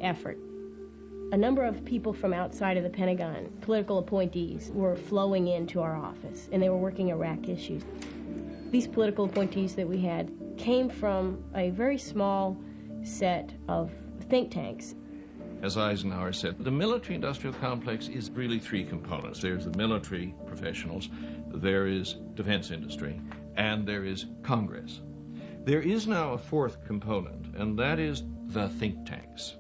effort. A number of people from outside of the Pentagon, political appointees, were flowing into our office, and they were working Iraq issues. These political appointees that we had came from a very small set of think tanks. As Eisenhower said, the military-industrial complex is really three components. There's the military professionals, there is defense industry, and there is Congress. There is now a fourth component, and that is the think tanks.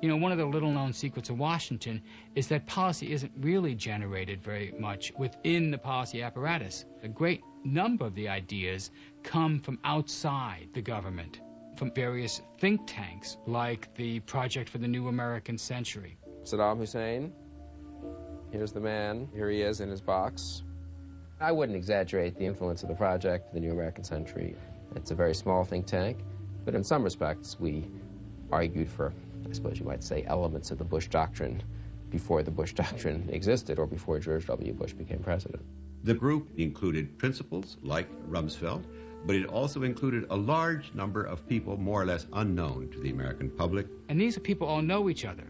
You know, one of the little-known secrets of Washington is that policy isn't really generated very much within the policy apparatus. A great number of the ideas come from outside the government, from various think tanks, like the Project for the New American Century. Saddam Hussein, here's the man, here he is in his box. I wouldn't exaggerate the influence of the Project for the New American Century. It's a very small think tank, but in some respects we argued for, I suppose you might say, elements of the Bush Doctrine before the Bush Doctrine existed or before George W. Bush became president. The group included principals like Rumsfeld, but it also included a large number of people more or less unknown to the American public. And these people all know each other.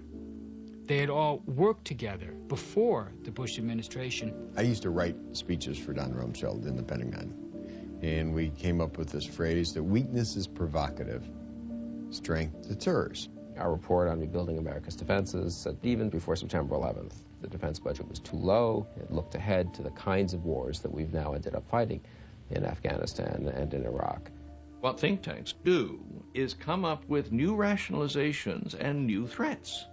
They had all worked together before the Bush administration. I used to write speeches for Don Rumsfeld in the Pentagon, and we came up with this phrase that weakness is provocative, strength deters. Our report on rebuilding America's defenses said even before September 11th, the defense budget was too low. It looked ahead to the kinds of wars that we've now ended up fighting in Afghanistan and in Iraq. What think tanks do is come up with new rationalizations and new threats.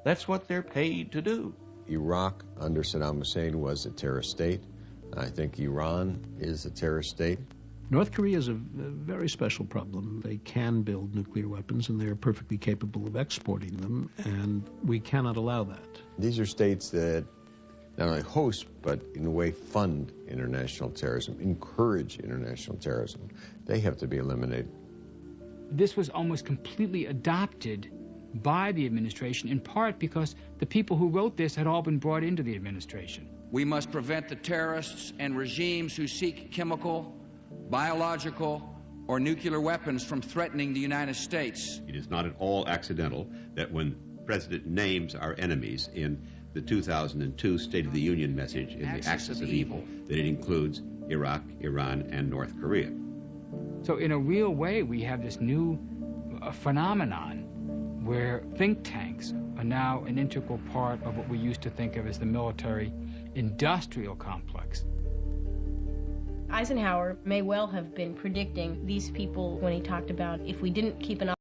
That's what they're paid to do. Iraq under Saddam Hussein was a terrorist state. I think Iran is a terrorist state. North Korea is a very special problem. They can build nuclear weapons, and they're perfectly capable of exporting them, and we cannot allow that. These are states that not only host, but in a way fund international terrorism, encourage international terrorism. They have to be eliminated. This was almost completely adopted by the administration, in part because the people who wrote this had all been brought into the administration. We must prevent the terrorists and regimes who seek chemical, biological, or nuclear weapons from threatening the United States. It is not at all accidental that when the President names our enemies in the 2002 State of the Union message in the Axis of Evil, that it includes Iraq, Iran, and North Korea. So in a real way, we have this new phenomenon where think tanks are now an integral part of what we used to think of as the military-industrial complex. Eisenhower may well have been predicting these people when he talked about if we didn't keep an eye